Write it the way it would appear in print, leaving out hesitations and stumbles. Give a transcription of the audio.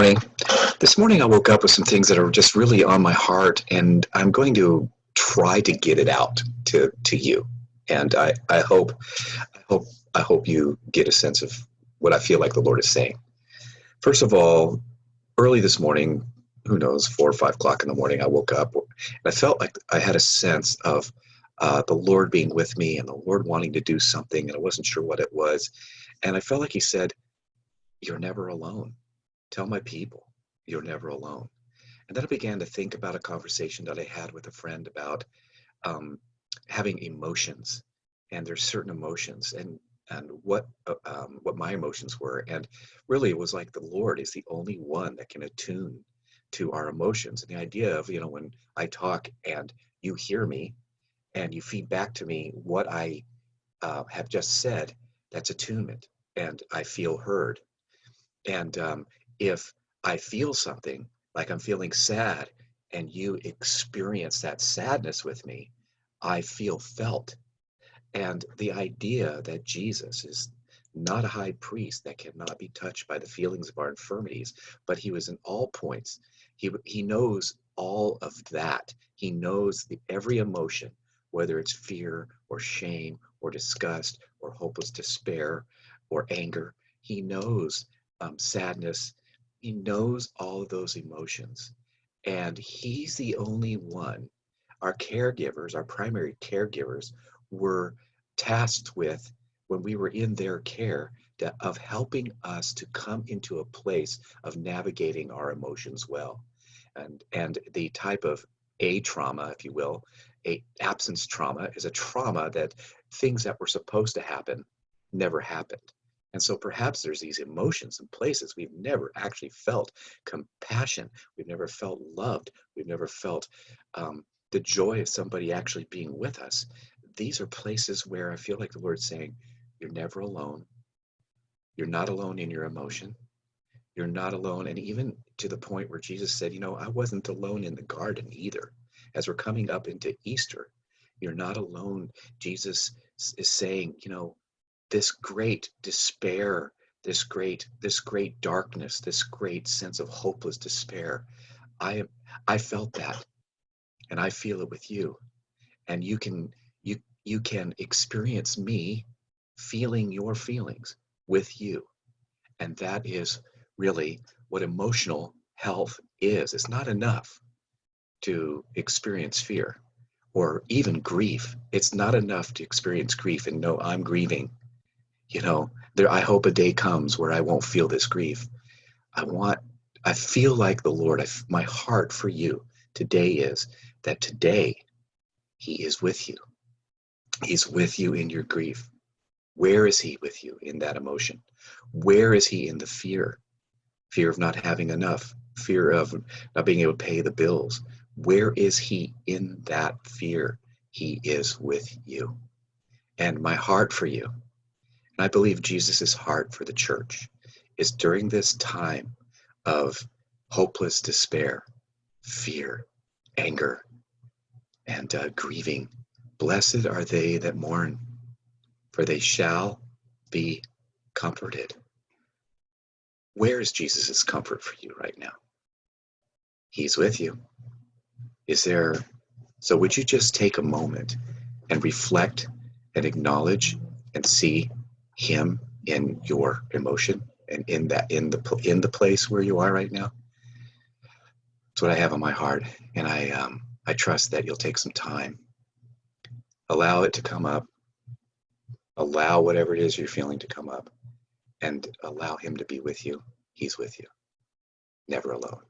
morning. This morning I woke up with some things that are just really on my heart, and I'm going to try to get it out to you. And I hope you get a sense of what I feel like the Lord is saying. First of all, early this morning, who knows, 4 or 5 o'clock in the morning, I woke up and I felt like I had a sense of the Lord being with me and the Lord wanting to do something, and I wasn't sure what it was. And I felt like He said, "You're never alone. Tell my people you're never alone." And then I began to think about a conversation that I had with a friend about having emotions, and there's certain emotions, and what my emotions were, and really it was like the Lord is the only one that can attune to our emotions. And the idea of, when I talk and you hear me and you feed back to me what I have just said, that's attunement, and I feel heard. And if I feel something, like I'm feeling sad, and you experience that sadness with me, I feel felt. And the idea that Jesus is not a high priest that cannot be touched by the feelings of our infirmities, but He was in all points. He knows all of that. He knows every emotion, whether it's fear or shame or disgust or hopeless despair or anger. He knows sadness. He knows all of those emotions. And He's the only one. Our caregivers, our primary caregivers, were tasked with, when we were in their care, of helping us to come into a place of navigating our emotions well. And the type of a trauma, if you will, a absence trauma, is a trauma that things that were supposed to happen never happened. And so perhaps there's these emotions and places we've never actually felt compassion. We've never felt loved. We've never felt the joy of somebody actually being with us. These are places where I feel like the Lord's saying, you're never alone. You're not alone in your emotion. You're not alone. And even to the point where Jesus said, I wasn't alone in the garden either. As we're coming up into Easter, you're not alone. Jesus is saying, this great despair, this great darkness, this great sense of hopeless despair, I felt that, and I feel it with you. And you can experience me feeling your feelings with you. And that is really what emotional health is. It's not enough to experience fear or even grief. It's not enough to experience grief and know I'm grieving. I hope a day comes where I won't feel this grief. I feel like the Lord, my heart for you today is that today He is with you. He's with you in your grief. Where is He with you in that emotion? Where is He in the fear? Fear of not having enough, fear of not being able to pay the bills. Where is He in that fear? He is with you. And my heart for you, and I believe Jesus' heart for the church, is during this time of hopeless despair, fear, anger, and grieving. Blessed are they that mourn, for they shall be comforted. Where is Jesus' comfort for you right now? He's with you. So would you just take a moment and reflect and acknowledge and see Him in your emotion and in the place where you are right now? That's what I have on my heart, and I trust that you'll take some time. Allow it to come up. Allow whatever it is you're feeling to come up, and allow Him to be with you. He's with you. Never alone.